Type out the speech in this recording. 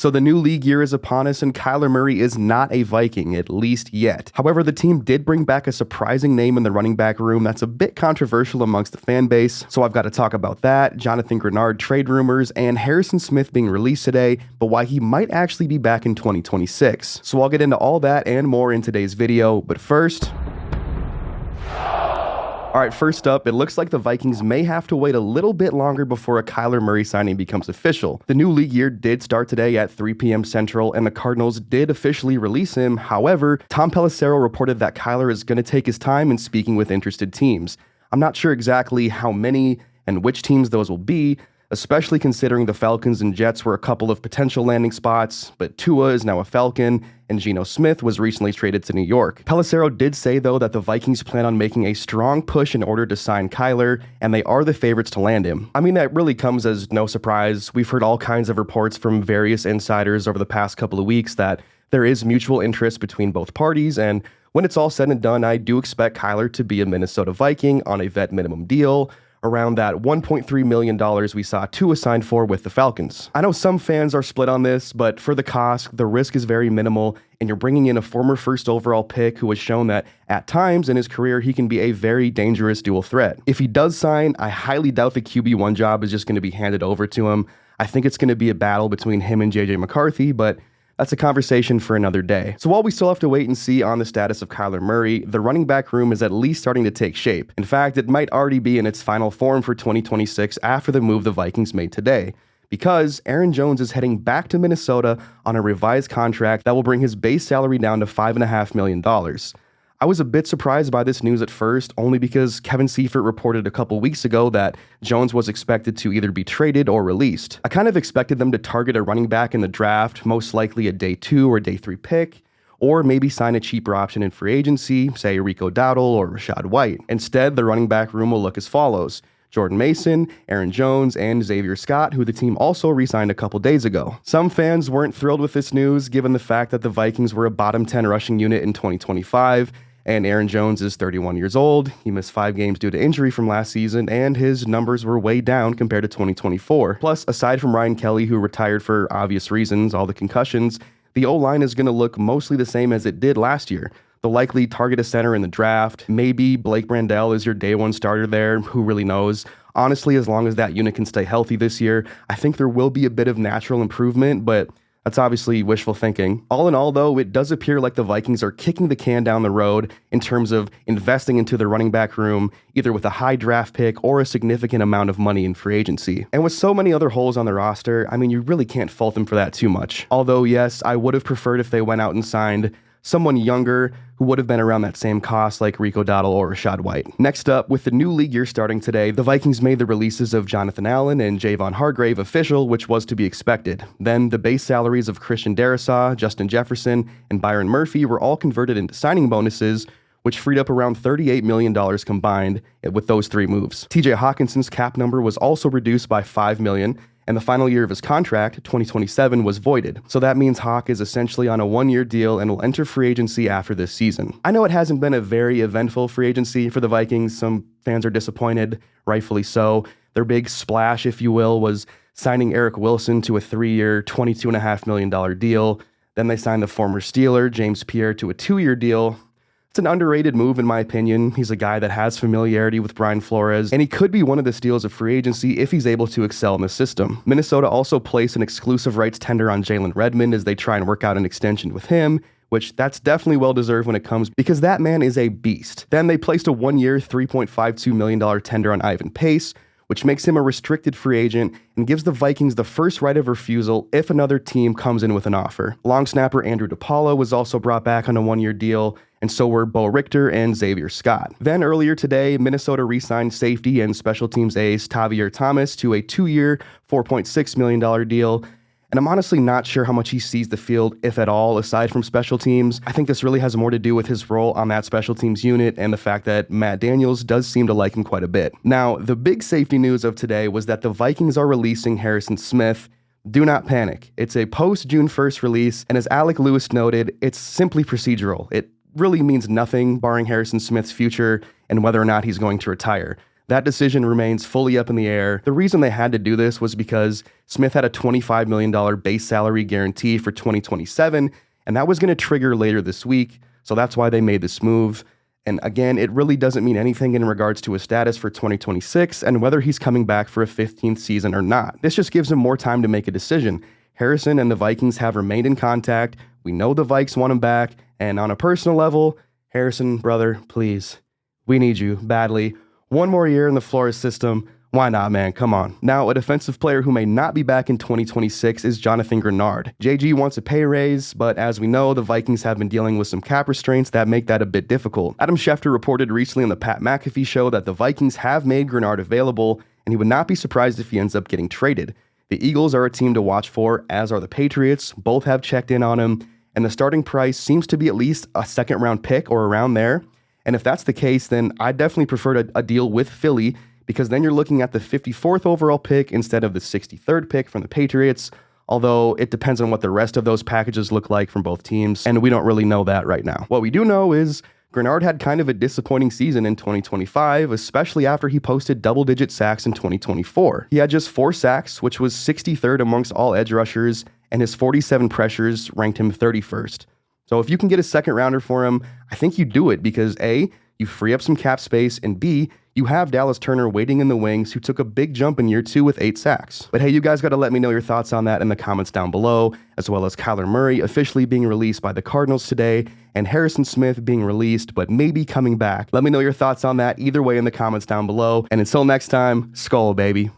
So the new league year is upon us, and Kyler Murray is not a Viking, at least yet. However, the team did bring back a surprising name in the running back room that's a bit controversial amongst the fan base. So I've got to talk about that, Jonathan Greenard trade rumors, and Harrison Smith being released today, but why he might actually be back in 2026. So I'll get into all that and more in today's video, but first... Alright, first up, it looks like the Vikings may have to wait a little bit longer before a Kyler Murray signing becomes official. The new league year did start today at 3 p.m. Central, and the Cardinals did officially release him. However, Tom Pelissero reported that Kyler is going to take his time in speaking with interested teams. I'm not sure exactly how many and which teams those will be, especially considering the Falcons and Jets were a couple of potential landing spots, but Tua is now a Falcon, and Geno Smith was recently traded to New York. Pelissero did say, though, that the Vikings plan on making a strong push in order to sign Kyler, and they are the favorites to land him. I mean, that really comes as no surprise. We've heard all kinds of reports from various insiders over the past couple of weeks that there is mutual interest between both parties, and when it's all said and done, I do expect Kyler to be a Minnesota Viking on a vet minimum deal, around that $1.3 million we saw Tua signed for with the Falcons. I know some fans are split on this, but for the cost, the risk is very minimal, and you're bringing in a former first overall pick who has shown that at times in his career he can be a very dangerous dual threat. If he does sign, I highly doubt the QB1 job is just going to be handed over to him. I think it's going to be a battle between him and JJ McCarthy, but that's a conversation for another day. So while we still have to wait and see on the status of Kyler Murray, the running back room is at least starting to take shape. In fact, it might already be in its final form for 2026 after the move the Vikings made today, because Aaron Jones is heading back to Minnesota on a revised contract that will bring his base salary down to $5.5 million. I was a bit surprised by this news at first, only because Kevin Seifert reported a couple weeks ago that Jones was expected to either be traded or released. I kind of expected them to target a running back in the draft, most likely a day 2 or day 3 pick, or maybe sign a cheaper option in free agency, say Rico Dowdle or Rachaad White. Instead, the running back room will look as follows: Jordan Mason, Aaron Jones, and Xavier Scott, who the team also re-signed a couple days ago. Some fans weren't thrilled with this news, given the fact that the Vikings were a bottom 10 rushing unit in 2025, and Aaron Jones is 31 years old. He missed 5 games due to injury from last season, and his numbers were way down compared to 2024. Plus, aside from Ryan Kelly, who retired for obvious reasons, all the concussions, the O-line is going to look mostly the same as it did last year. They'll likely target a center in the draft. Maybe Blake Brandel is your day 1 starter there. Who really knows? Honestly, as long as that unit can stay healthy this year, I think there will be a bit of natural improvement, but that's obviously wishful thinking. All in all, though, it does appear like the Vikings are kicking the can down the road in terms of investing into the running back room, either with a high draft pick or a significant amount of money in free agency. And with so many other holes on the roster, I mean, you really can't fault them for that too much. Although, yes, I would have preferred if they went out and signed someone younger who would have been around that same cost like Rico Dowdle or Rachaad White. Next up, with the new league year starting today, the Vikings made the releases of Jonathan Allen and Javon Hargrave official, which was to be expected. Then the base salaries of Christian Darrisaw, Justin Jefferson, and Byron Murphy were all converted into signing bonuses, which freed up around $38 million combined with those 3 moves. TJ Hawkinson's cap number was also reduced by $5 million, and the final year of his contract, 2027, was voided. So that means Hawk is essentially on a 1-year deal and will enter free agency after this season. I know it hasn't been a very eventful free agency for the Vikings. Some fans are disappointed, rightfully so. Their big splash, if you will, was signing Eric Wilson to a 3-year, $22.5 million deal. Then they signed the former Steeler, James Pierre, to a 2-year deal. It's an underrated move, in my opinion. He's a guy that has familiarity with Brian Flores, and he could be one of the steals of free agency if he's able to excel in the system. Minnesota also placed an exclusive rights tender on Jalen Redmond as they try and work out an extension with him, which that's definitely well-deserved when it comes, because that man is a beast. Then they placed a 1-year, $3.52 million tender on Ivan Pace, which makes him a restricted free agent and gives the Vikings the first right of refusal if another team comes in with an offer. Long snapper Andrew DePaula was also brought back on a 1-year deal, and so were Bo Richter and Xavier Scott. Then earlier today, Minnesota re-signed safety and special teams ace Tavier Thomas to a 2-year, $4.6 million deal. And I'm honestly not sure how much he sees the field, if at all, aside from special teams. I think this really has more to do with his role on that special teams unit and the fact that Matt Daniels does seem to like him quite a bit. Now, the big safety news of today was that the Vikings are releasing Harrison Smith. Do not panic. It's a post-June 1st release, and as Alec Lewis noted, it's simply procedural. It really means nothing, barring Harrison Smith's future and whether or not he's going to retire. That decision remains fully up in the air. The reason they had to do this was because Smith had a $25 million base salary guarantee for 2027, and that was going to trigger later this week, so that's why they made this move. And again, it really doesn't mean anything in regards to his status for 2026 and whether he's coming back for a 15th season or not. This just gives him more time to make a decision. Harrison and the Vikings have remained in contact. We know the Vikes want him back, and on a personal level, Harrison, brother, please, we need you badly. One more year in the Flores system. Why not, man? Come on. Now, a defensive player who may not be back in 2026 is Jonathan Greenard. JG wants a pay raise, but as we know, the Vikings have been dealing with some cap restraints that make that a bit difficult. Adam Schefter reported recently on the Pat McAfee show that the Vikings have made Greenard available, and he would not be surprised if he ends up getting traded. The Eagles are a team to watch for, as are the Patriots. Both have checked in on him, and the starting price seems to be at least a second-round pick or around there. And if that's the case, then I definitely prefer a deal with Philly, because then you're looking at the 54th overall pick instead of the 63rd pick from the Patriots, although it depends on what the rest of those packages look like from both teams, and we don't really know that right now. What we do know is Greenard had kind of a disappointing season in 2025, especially after he posted double-digit sacks in 2024. He had just 4 sacks, which was 63rd amongst all edge rushers, and his 47 pressures ranked him 31st. So if you can get a second rounder for him, I think you do it because A, you free up some cap space, and B, you have Dallas Turner waiting in the wings, who took a big jump in year 2 with 8 sacks. But hey, you guys got to let me know your thoughts on that in the comments down below, as well as Kyler Murray officially being released by the Cardinals today, and Harrison Smith being released, but maybe coming back. Let me know your thoughts on that either way in the comments down below. And until next time, Skol, baby.